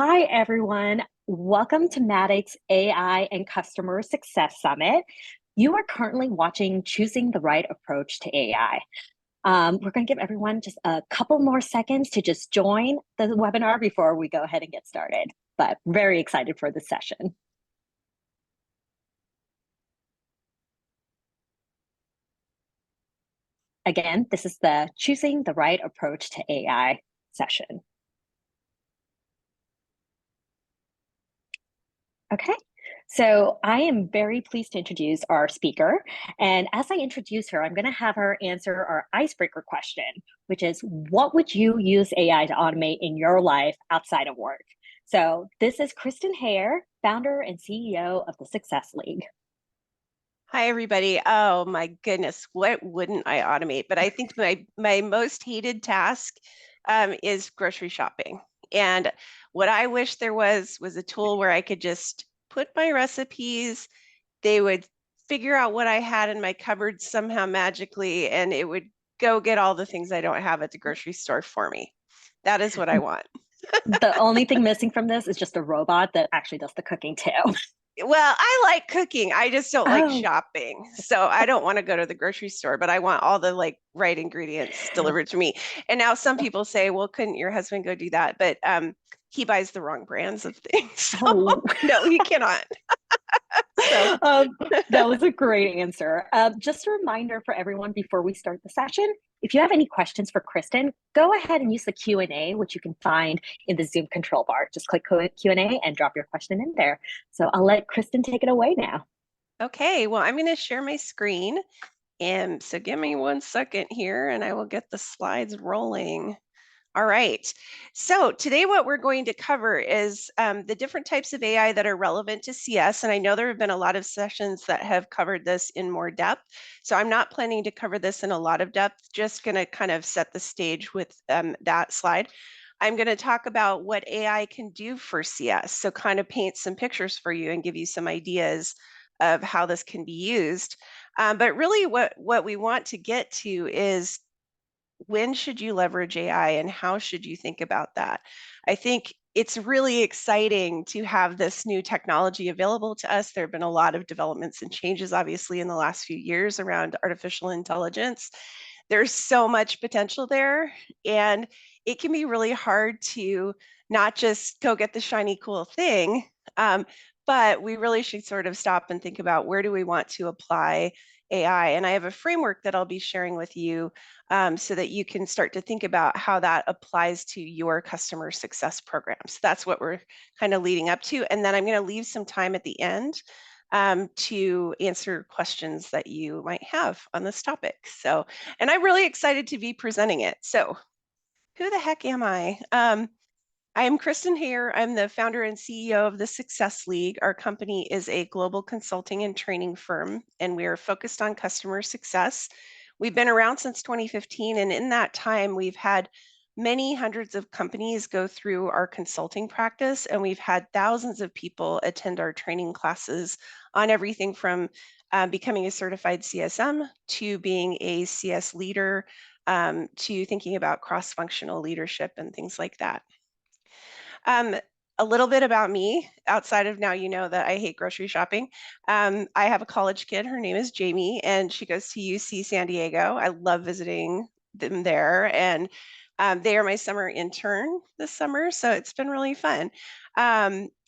Hi, everyone. Welcome to Maddox AI and Customer Success Summit. You are currently watching Choosing the Right Approach to AI. We're going to give everyone just a couple more seconds to just join the webinar before we go ahead and get started. But very excited for this session. Again, this is the Choosing the Right Approach to AI session. Okay, so I am very pleased to introduce our speaker. And as I introduce her, I'm going to have her answer our icebreaker question, which is, what would you use AI to automate in your life outside of work? So this is Kristen Hayer, founder and CEO of the Success League. Hi, everybody. Oh my goodness, what wouldn't I automate? But I think my most hated task is grocery shopping. And what I wish there was a tool where I could just put my recipes, they would figure out what I had in my cupboard somehow magically, and it would go get all the things I don't have at the grocery store for me. That is what I want. The only thing missing from this is just a robot that actually does the cooking too. Well, I like cooking. I just don't like Oh, shopping. So I don't want to go to the grocery store, but I want all the right ingredients delivered to me. And now some people say, well, couldn't your husband go do that? But he buys the wrong brands of things. So oh. no, he cannot. So That was a great answer. Just a reminder for everyone before we start the session, if you have any questions for Kristen, go ahead and use the Q&A, which you can find in the Zoom control bar. Just click Q&A and drop your question in there. So I'll let Kristen take it away now. okay, well, I'm going to share my screen. And so give me 1 second here and I will get the slides rolling. All right. So today what we're going to cover is the different types of AI that are relevant to CS. And I know there have been a lot of sessions that have covered this in more depth. So I'm not planning to cover this in a lot of depth, just going to kind of set the stage with that slide. I'm going to talk about what AI can do for CS. So kind of paint some pictures for you and give you some ideas of how this can be used. But really what we want to get to is, when should you leverage AI and how should you think about that? I think it's really exciting to have this new technology available to us. There have been a lot of developments and changes, obviously, in the last few years around artificial intelligence. There's so much potential there, and it can be really hard to not just go get the shiny, cool thing, but we really should sort of stop and think about, where do we want to apply AI? And I have a framework that I'll be sharing with you so that you can start to think about how that applies to your customer success programs. That's what we're kind of leading up to. And then I'm going to leave some time at the end to answer questions that you might have on this topic. So, and I'm really excited to be presenting it. So who the heck am I? I am Kristen Hayer. I'm the founder and CEO of the Success League. Our company is a global consulting and training firm, and we are focused on customer success. We've been around since 2015, and in that time, we've had many hundreds of companies go through our consulting practice, and we've had thousands of people attend our training classes on everything from becoming a certified CSM to being a CS leader to thinking about cross-functional leadership and things like that. Um, a little bit about me, outside of now you know that I hate grocery shopping. I have a college kid. Her name is Jamie, and she goes to UC San Diego. I love visiting them there, and they are my summer intern this summer, so it's been really fun.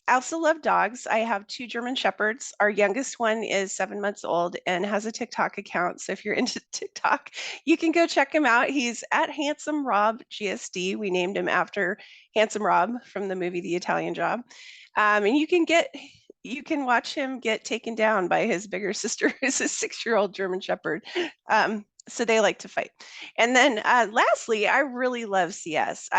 I also love dogs. I have 2 German Shepherds. Our youngest one is 7 months old and has a TikTok account. So if you're into TikTok, you can go check him out. He's at Handsome Rob GSD. We named him after Handsome Rob from the movie The Italian Job. And you can watch him get taken down by his bigger sister, who's a 6-year-old German Shepherd. So they like to fight. And then lastly, I really love CS.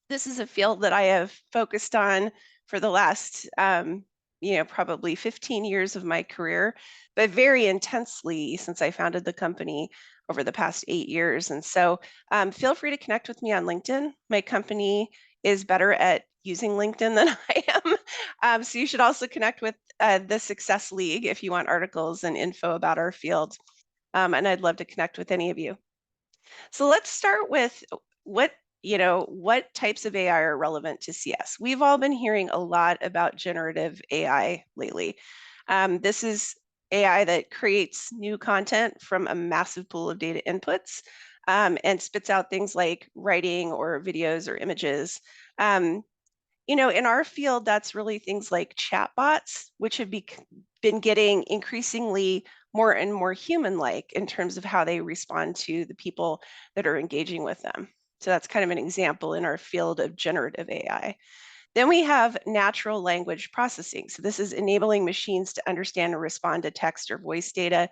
This is a field that I have focused on for the last, probably 15 years of my career, but very intensely since I founded the company over the past 8 years. And so feel free to connect with me on LinkedIn. My company is better at using LinkedIn than I am. So you should also connect with the Success League if you want articles and info about our field. And I'd love to connect with any of you. So let's start with, what what types of AI are relevant to CS? We've all been hearing a lot about generative AI lately. This is AI that creates new content from a massive pool of data inputs and spits out things like writing or videos or images. Um, in our field, that's really things like chatbots, which have been getting increasingly more and more human-like in terms of how they respond to the people that are engaging with them. So that's kind of an example in our field of generative AI. Then we have natural language processing. So this is enabling machines to understand and respond to text or voice data.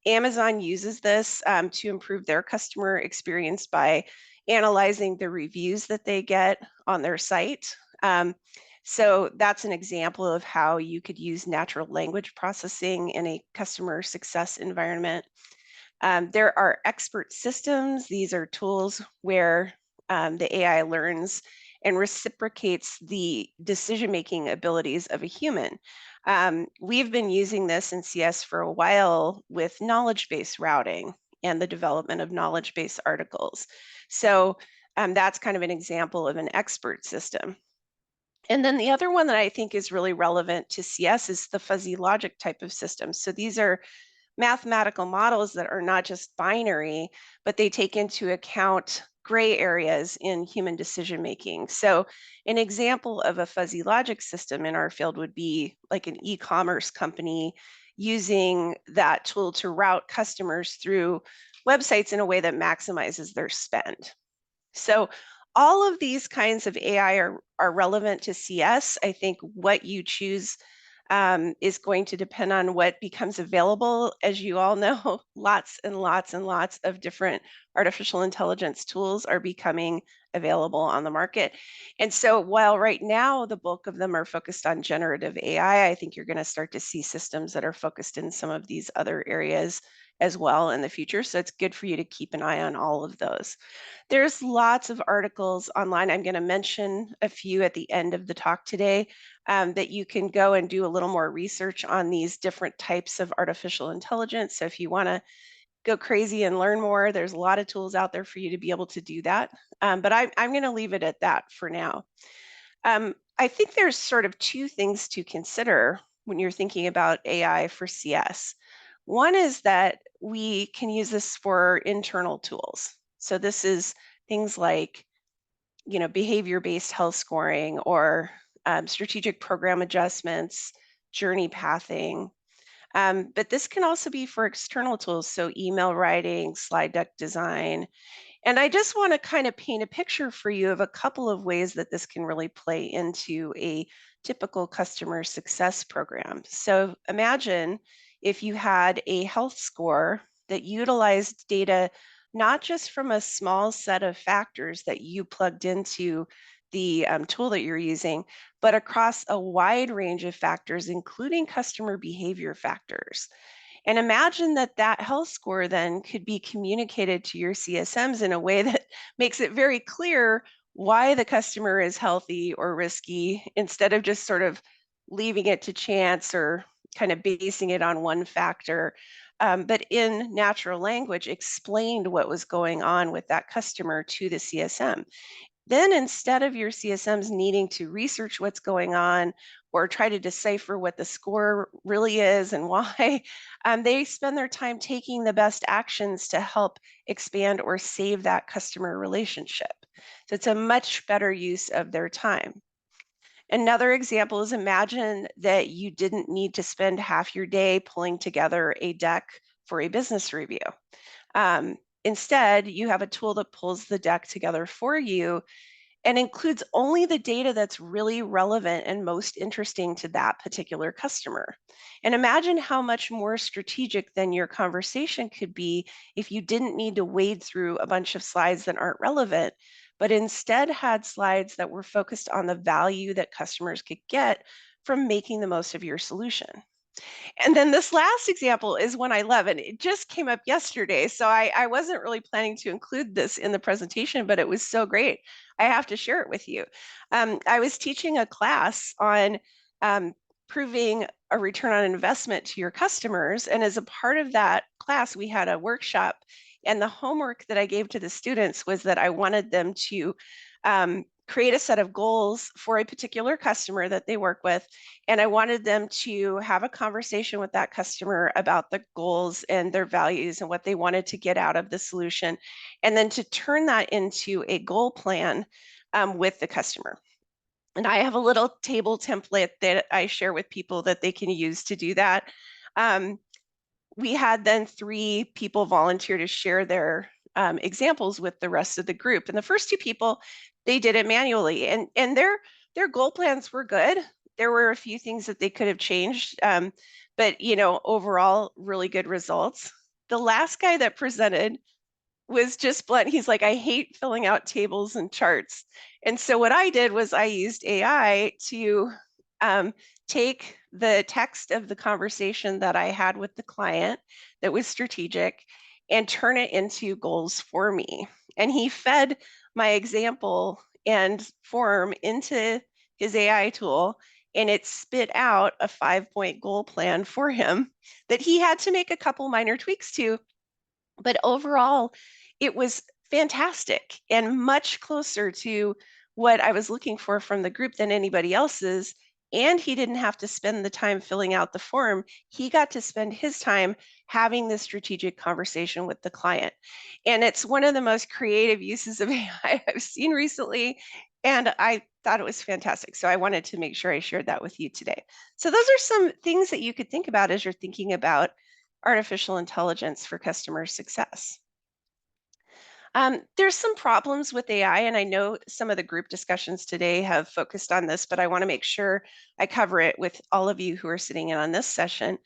Amazon uses this to improve their customer experience by analyzing the reviews that they get on their site. Um, so that's an example of how you could use natural language processing in a customer success environment. There are expert systems. These are tools where the AI learns and reciprocates the decision-making abilities of a human. We've been using this in CS for a while with knowledge-based routing and the development of knowledge-based articles. So that's kind of an example of an expert system. And then the other one that I think is really relevant to CS is the fuzzy logic type of system. So these are mathematical models that are not just binary, but they take into account gray areas in human decision making. So an example of a fuzzy logic system in our field would be like an e-commerce company using that tool to route customers through websites in a way that maximizes their spend. So all of these kinds of AI are relevant to CS. I think what you choose is going to depend on what becomes available. As you all know, lots and lots and lots of different artificial intelligence tools are becoming available on the market. And so while right now the bulk of them are focused on generative AI, I think you're going to start to see systems that are focused in some of these other areas as well in the future. So it's good for you to keep an eye on all of those. There's lots of articles online. I'm going to mention a few at the end of the talk today that you can go and do a little more research on these different types of artificial intelligence. So if you want to go crazy and learn more, there's a lot of tools out there for you to be able to do that. But I'm going to leave it at that for now. I think there's sort of two things to consider when you're thinking about AI for CS. One is that we can use this for internal tools. So this is things like, behavior-based health scoring or strategic program adjustments, journey pathing. But this can also be for external tools, so email writing, slide deck design, and I just want to kind of paint a picture for you of a couple of ways that this can really play into a typical customer success program. So imagine if you had a health score that utilized data not just from a small set of factors that you plugged into the tool that you're using, but across a wide range of factors, including customer behavior factors. And imagine that that health score then could be communicated to your CSMs in a way that makes it very clear why the customer is healthy or risky instead of just sort of leaving it to chance or kind of basing it on one factor. But in natural language, explained what was going on with that customer to the CSM. Then instead of your CSMs needing to research what's going on or try to decipher what the score really is and why, they spend their time taking the best actions to help expand or save that customer relationship. So it's a much better use of their time. Another example is imagine that you didn't need to spend half your day pulling together a deck for a business review. Instead, you have a tool that pulls the deck together for you and includes only the data that's really relevant and most interesting to that particular customer. And imagine how much more strategic then your conversation could be if you didn't need to wade through a bunch of slides that aren't relevant, but instead had slides that were focused on the value that customers could get from making the most of your solution. And then this last example is one I love, and it just came up yesterday. So I wasn't really planning to include this in the presentation, but it was so great. I have to share it with you. I was teaching a class on proving a return on investment to your customers. And as a part of that class, we had a workshop And the homework that I gave to the students was that I wanted them to create a set of goals for a particular customer that they work with. And I wanted them to have a conversation with that customer about the goals and their values and what they wanted to get out of the solution. And then to turn that into a goal plan with the customer. And I have a little table template that I share with people that they can use to do that. Um, we had then 3 people volunteer to share their examples with the rest of the group. And the first 2 people, they did it manually, and their goal plans were good. There were a few things that they could have changed, but overall, really good results. The last guy that presented was just blunt. He's like, I hate filling out tables and charts. And so what I did was I used AI to take the text of the conversation that I had with the client that was strategic and turn it into goals for me. And he fed my example and form into his AI tool, and it spit out a 5-point goal plan for him that he had to make a couple minor tweaks to, but overall, it was fantastic and much closer to what I was looking for from the group than anybody else's. And he didn't have to spend the time filling out the form. He got to spend his time having this strategic conversation with the client. And it's one of the most creative uses of AI I've seen recently. And I thought it was fantastic. So I wanted to make sure I shared that with you today. So those are some things that you could think about as you're thinking about artificial intelligence for customer success. There's some problems with AI, and I know some of the group discussions today have focused on this, but I want to make sure I cover it with all of you who are sitting in on this session.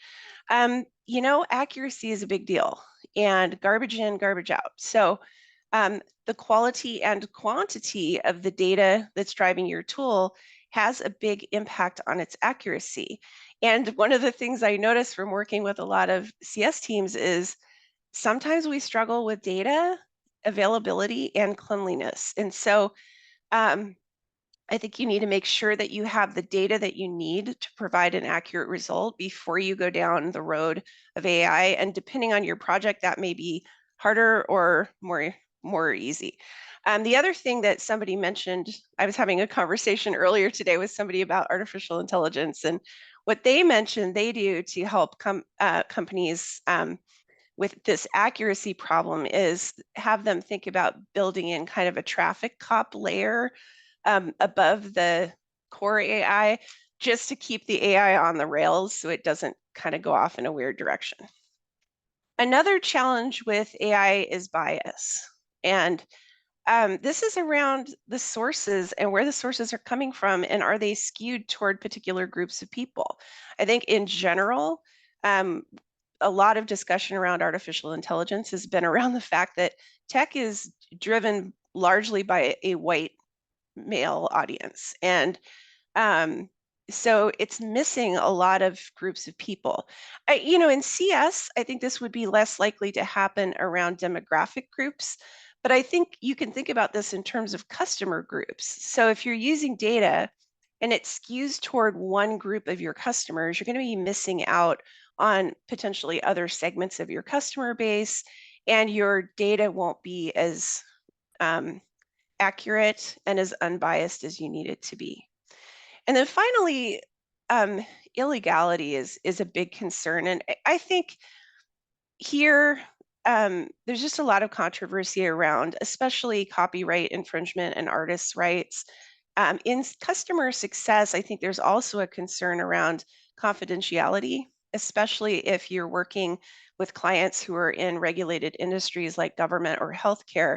Accuracy is a big deal, and garbage in, garbage out. So the quality and quantity of the data that's driving your tool has a big impact on its accuracy. And one of the things I noticed from working with a lot of CS teams is sometimes we struggle with data availability and cleanliness. And so um, I think you need to make sure that you have the data that you need to provide an accurate result before you go down the road of AI. And depending on your project, that may be harder or more easy. The other thing that somebody mentioned, I was having a conversation earlier today with somebody about artificial intelligence, and what they mentioned they do to help companies with this accuracy problem is have them think about building in kind of a traffic cop layer above the core AI, just to keep the AI on the rails so it doesn't kind of go off in a weird direction. Another challenge with AI is bias. And this is around the sources and where the sources are coming from, and are they skewed toward particular groups of people? I think in general, a lot of discussion around artificial intelligence has been around the fact that tech is driven largely by a white male audience. And um, so it's missing a lot of groups of people. In CS, I think this would be less likely to happen around demographic groups, but I think you can think about this in terms of customer groups. So if you're using data and it skews toward one group of your customers, you're going to be missing out on potentially other segments of your customer base, and your data won't be as accurate and as unbiased as you need it to be. And then finally, illegality is a big concern. And I think here, there's just a lot of controversy around, especially copyright infringement and artists' rights. In customer success, I think there's also a concern around confidentiality, especially if you're working with clients who are in regulated industries like government or healthcare.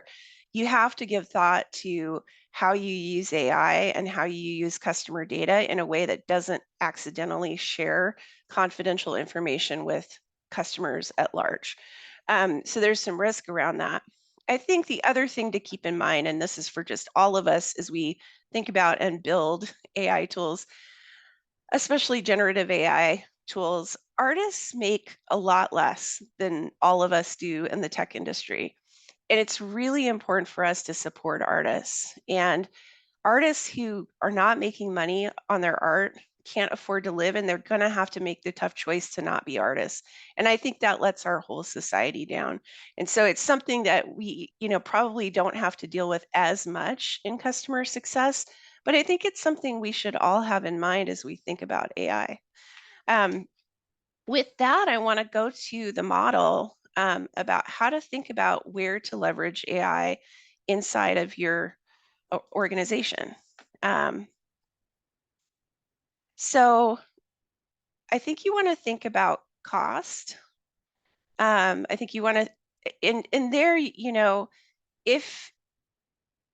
You have to give thought to how you use AI and how you use customer data in a way that doesn't accidentally share confidential information with customers at large. So there's some risk around that. I think the other thing to keep in mind, and this is for just all of us as we think about and build AI tools, especially generative AI tools, artists make a lot less than all of us do in the tech industry. And it's really important for us to support artists. And artists who are not making money on their art can't afford to live, and they're going to have to make the tough choice to not be artists. And I think that lets our whole society down. And so it's something that we, probably don't have to deal with as much in customer success, but I think it's something we should all have in mind as we think about AI. Um, with that, I want to go to the model about how to think about where to leverage AI inside of your organization. Um, so I think you want to think about cost. I think you want to, in there, if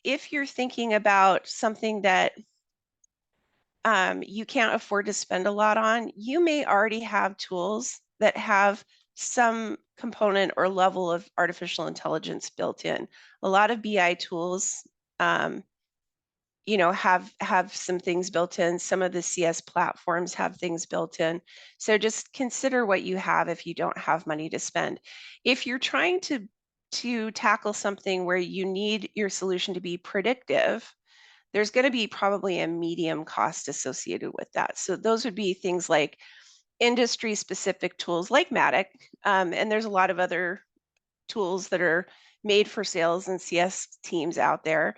you're thinking about something that you can't afford to spend a lot on, you may already have tools that have some component or level of artificial intelligence built in. A lot of BI tools, have some things built in. Some of the CS platforms have things built in. So just consider what you have if you don't have money to spend. If you're trying to tackle something where you need your solution to be predictive, there's going to be probably a medium cost associated with that. So those would be things like industry specific tools like Matic. And there's a lot of other tools that are made for sales and CS teams out there.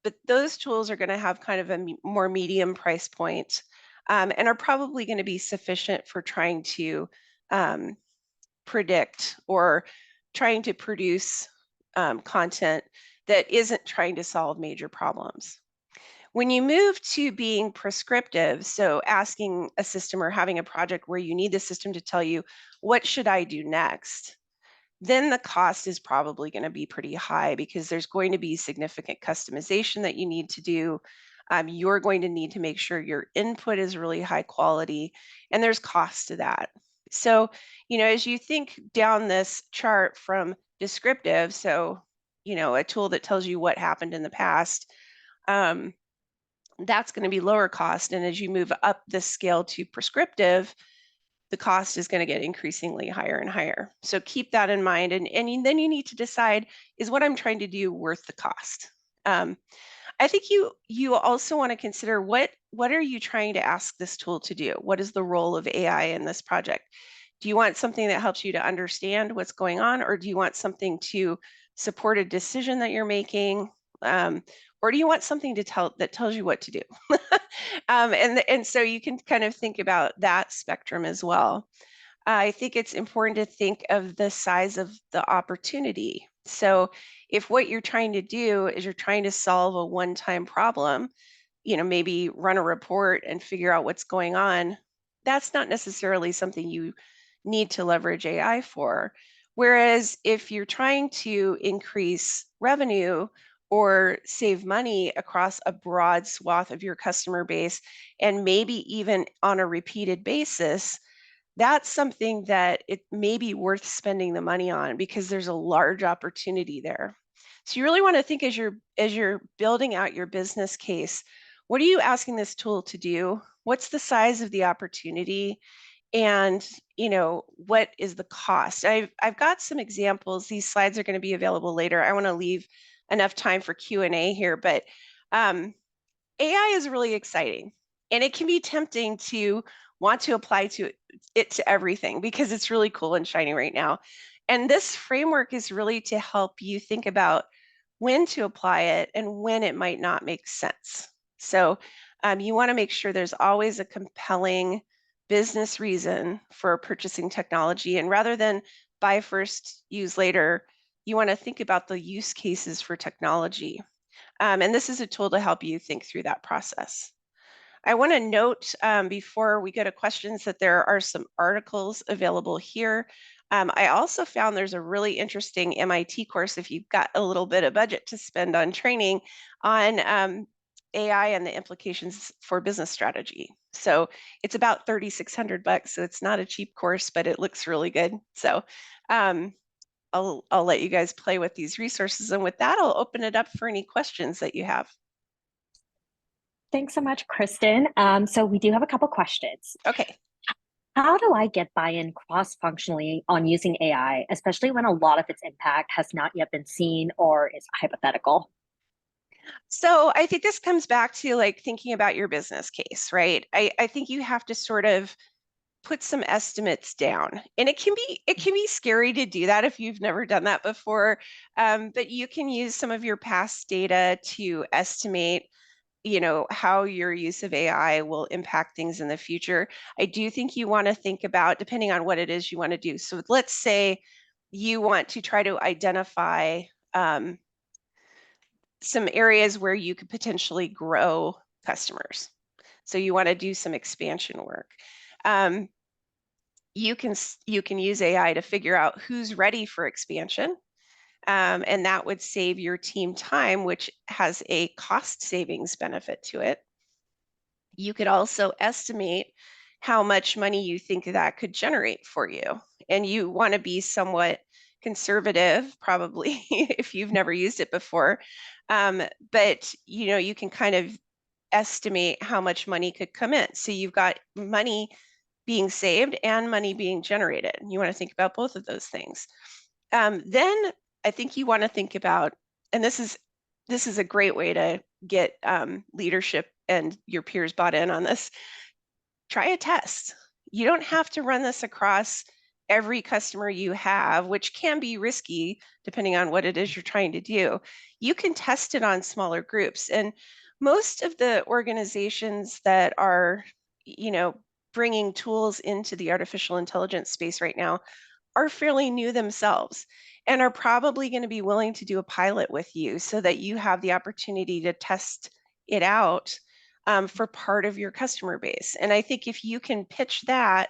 But those tools are going to have kind of a more medium price point, and are probably going to be sufficient for trying to predict or trying to produce content that isn't trying to solve major problems. When you move to being prescriptive, so asking a system or having a project where you need the system to tell you, what should I do next? Then the cost is probably going to be pretty high because there's going to be significant customization that you need to do. You're going to need to make sure your input is really high quality, and there's cost to that. So, as you think down this chart from descriptive, so, a tool that tells you what happened in the past, that's going to be lower cost. And as you move up the scale to prescriptive, the cost is going to get increasingly higher and higher. So keep that in mind. And then you need to decide, is what I'm trying to do worth the cost? I think you also want to consider what are you trying to ask this tool to do? What is the role of AI in this project? Do you want something that helps you to understand what's going on, or do you want something to support a decision that you're making? Or do you want something that tells you what to do? And so you can kind of think about that spectrum as well. I think it's important to think of the size of the opportunity. So if what you're trying to do is you're trying to solve a one-time problem, maybe run a report and figure out what's going on, that's not necessarily something you need to leverage AI for. Whereas if you're trying to increase revenue or save money across a broad swath of your customer base, and maybe even on a repeated basis, that's something that it may be worth spending the money on because there's a large opportunity there. So you really want to think as you're building out your business case, what are you asking this tool to do? What's the size of the opportunity? And what is the cost? I've got some examples. These slides are going to be available later. I want to leave enough time for Q&A here, but AI is really exciting, and it can be tempting to want to apply it to everything because it's really cool and shiny right now. And this framework is really to help you think about when to apply it and when it might not make sense. So you want to make sure there's always a compelling business reason for purchasing technology. And rather than buy first, use later, you want to think about the use cases for technology. And this is a tool to help you think through that process. I want to note before we go to questions that there are some articles available here. I also found there's a really interesting MIT course if you've got a little bit of budget to spend on training on AI and the implications for business strategy. So it's about $3,600, so it's not a cheap course, but it looks really good. So I'll let you guys play with these resources. And with that, I'll open it up for any questions that you have. Thanks so much, Kristen. So we do have a couple questions. Okay. How do I get buy-in cross-functionally on using AI, especially when a lot of its impact has not yet been seen or is hypothetical? So I think this comes back to like thinking about your business case, right? I think you have to sort of put some estimates down, and it can be scary to do that if you've never done that before. But you can use some of your past data to estimate, how your use of AI will impact things in the future. I do think you want to think about, depending on what it is you want to do. So let's say you want to try to identify some areas where you could potentially grow customers. So you want to do some expansion work. Um, you can use AI to figure out who's ready for expansion, and that would save your team time, which has a cost savings benefit to it. You could also estimate how much money you think that could generate for you, and you want to be somewhat conservative, probably, if you've never used it before. But you can kind of estimate how much money could come in. So you've got money being saved and money being generated. You want to think about both of those things. Then I think you want to think about, and this is a great way to get leadership and your peers bought in on this. Try a test. You don't have to run this across every customer you have, which can be risky depending on what it is you're trying to do. You can test it on smaller groups. And most of the organizations that are, you know, bringing tools into the artificial intelligence space right now are fairly new themselves and are probably going to be willing to do a pilot with you so that you have the opportunity to test it out for part of your customer base. And I think if you can pitch that,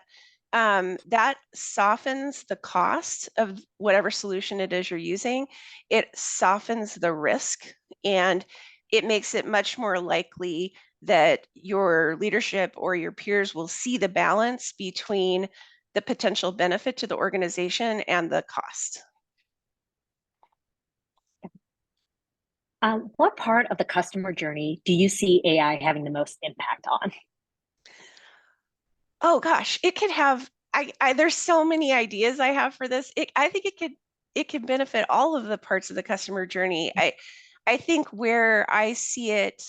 that softens the cost of whatever solution it is you're using. It softens the risk, and it makes it much more likely that your leadership or your peers will see the balance between the potential benefit to the organization and the cost. What part of the customer journey do you see AI having the most impact on? Oh gosh, it could have there's so many ideas I have for this. I think it could benefit all of the parts of the customer journey. I think where I see it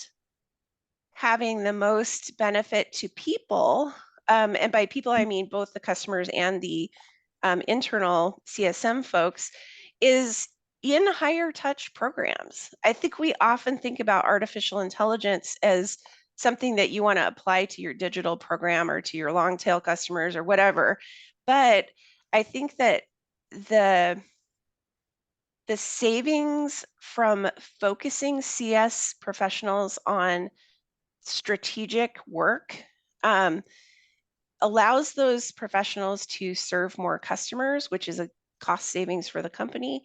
having the most benefit to people, and by people I mean both the customers and the internal CSM folks, is in higher touch programs. I think we often think about artificial intelligence as something that you want to apply to your digital program or to your long tail customers or whatever. But I think that the the savings from focusing CS professionals on strategic work um, allows those professionals to serve more customers, which is a cost savings for the company.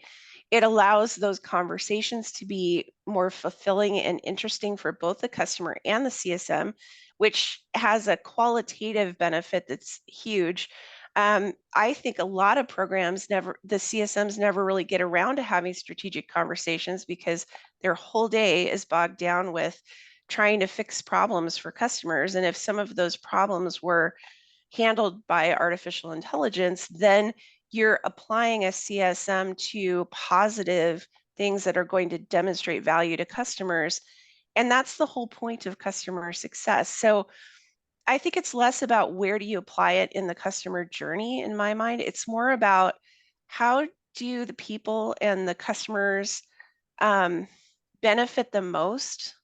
It allows those conversations to be more fulfilling and interesting for both the customer and the CSM, which has a qualitative benefit that's huge. I think a lot of programs the CSMs never really get around to having strategic conversations because their whole day is bogged down with trying to fix problems for customers. And if some of those problems were handled by artificial intelligence, then you're applying a CSM to positive things that are going to demonstrate value to customers. And that's the whole point of customer success. So I think it's less about where do you apply it in the customer journey in my mind. It's more about how do the people and the customers um, benefit the most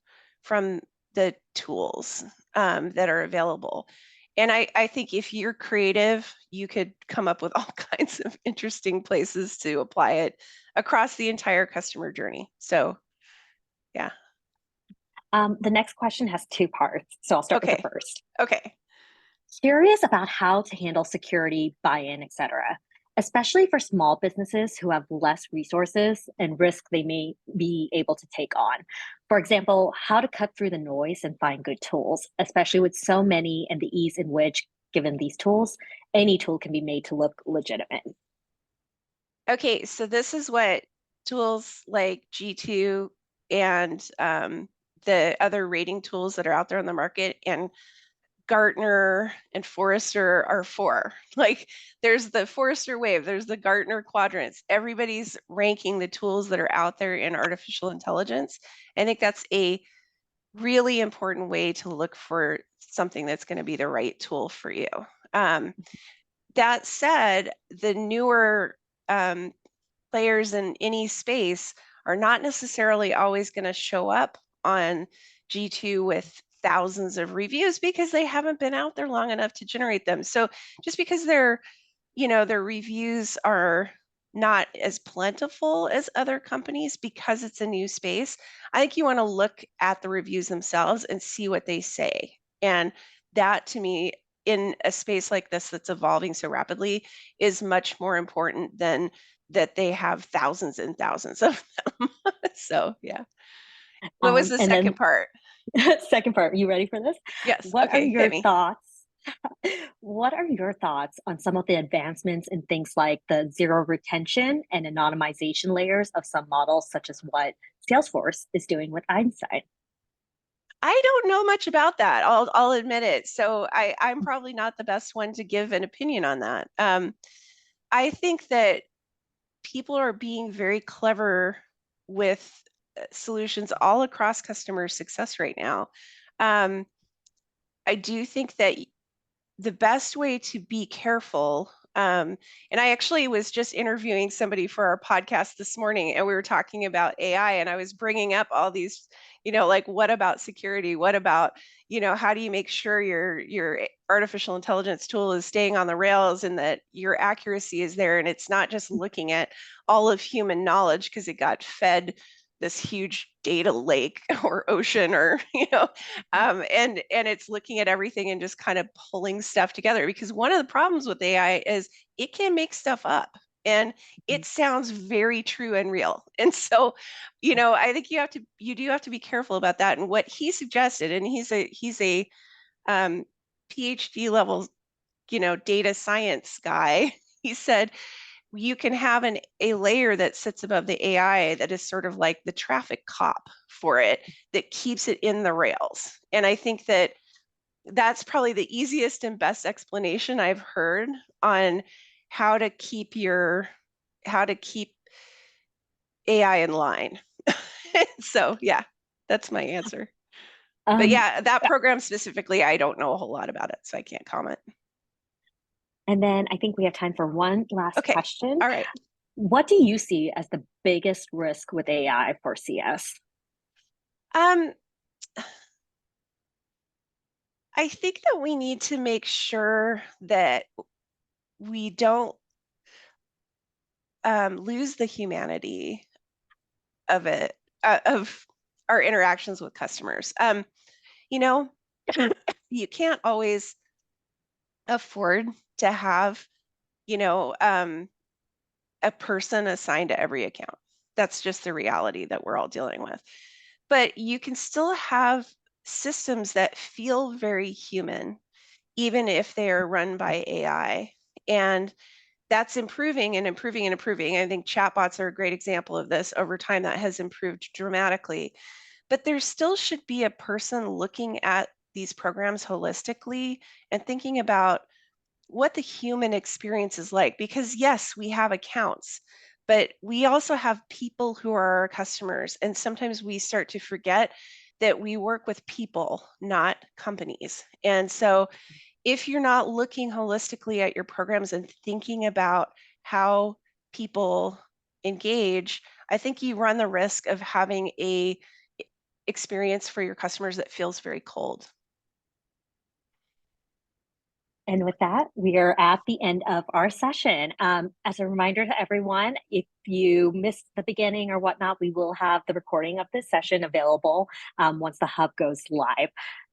from the tools that are available. And I think if you're creative, you could come up with all kinds of interesting places to apply it across the entire customer journey. So, yeah. The next question has two parts, so I'll start with the Okay. first. Okay. Curious about how to handle security, buy-in, etc., especially for small businesses who have less resources and risk they may be able to take on. For example, how to cut through the noise and find good tools, especially with so many and the ease in which, given these tools, any tool can be made to look legitimate. Okay. So this is what tools like G2 and the other rating tools that are out there on the market and Gartner and Forrester are for. Like there's the Forrester wave, there's the Gartner quadrants. Everybody's ranking the tools that are out there in artificial intelligence. I think that's a really important way to look for something that's going to be the right tool for you. That said, the newer players in any space are not necessarily always going to show up on G2 with thousands of reviews because they haven't been out there long enough to generate them. So just because their reviews are not as plentiful as other companies because it's a new space, I think you want to look at the reviews themselves and see what they say. And that to me, in a space like this that's evolving so rapidly, is much more important than that they have thousands and thousands of them. So yeah. What was the And second then part? second part, you ready for this? Yes. What are Okay, hit your me. thoughts? What are your thoughts on some of the advancements in things like the zero retention and anonymization layers of some models, such as what Salesforce is doing with Einstein? I don't know much about that. I'll admit it. So I'm probably not the best one to give an opinion on that. I think that people are being very clever with solutions all across customer success right now. Um, I do think that the best way to be careful, and I actually was just interviewing somebody for our podcast this morning, and we were talking about AI, and I was bringing up all these, like what about security? What about, how do you make sure your artificial intelligence tool is staying on the rails and that your accuracy is there, and it's not just looking at all of human knowledge because it got fed this huge data lake or ocean or and it's looking at everything and just kind of pulling stuff together, because one of the problems with AI is it can make stuff up and it sounds very true and real. And so I think you do have to be careful about that. And what he suggested, and he's a um, PhD level data science guy, he said you can have a layer that sits above the AI that is sort of like the traffic cop for it, that keeps it in the rails. And I think that that's probably the easiest and best explanation I've heard on how to keep AI in line. So yeah, that's my answer. But Um, yeah, that program specifically, I don't know a whole lot about it, so I can't comment. and then I think we have time for one last Okay. question. All right. What do you see as the biggest risk with AI for CS? Um, I think that we need to make sure that we don't lose the humanity of it, of our interactions with customers. You know, you can't always afford to have, you know, um, a person assigned to every account. That's just the reality that we're all dealing with. But you can still have systems that feel very human, even if they are run by AI. And that's improving and improving and improving. I think chatbots are a great example of this. Over time, that has improved dramatically. But there still should be a person looking at these programs holistically and thinking about what the human experience is like. Because yes, we have accounts, but we also have people who are our customers. And sometimes we start to forget that we work with people, not companies. And so if you're not looking holistically at your programs and thinking about how people engage, I think you run the risk of having a experience for your customers that feels very cold. And with that, we are at the end of our session. As a reminder to everyone, if you missed the beginning or whatnot, we will have the recording of this session available once the hub goes live.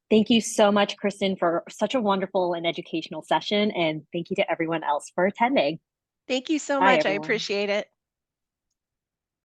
Thank you so much, Kristen, for such a wonderful and educational session. And thank you to everyone else for attending. Thank you so Bye, much. I everyone. appreciate it.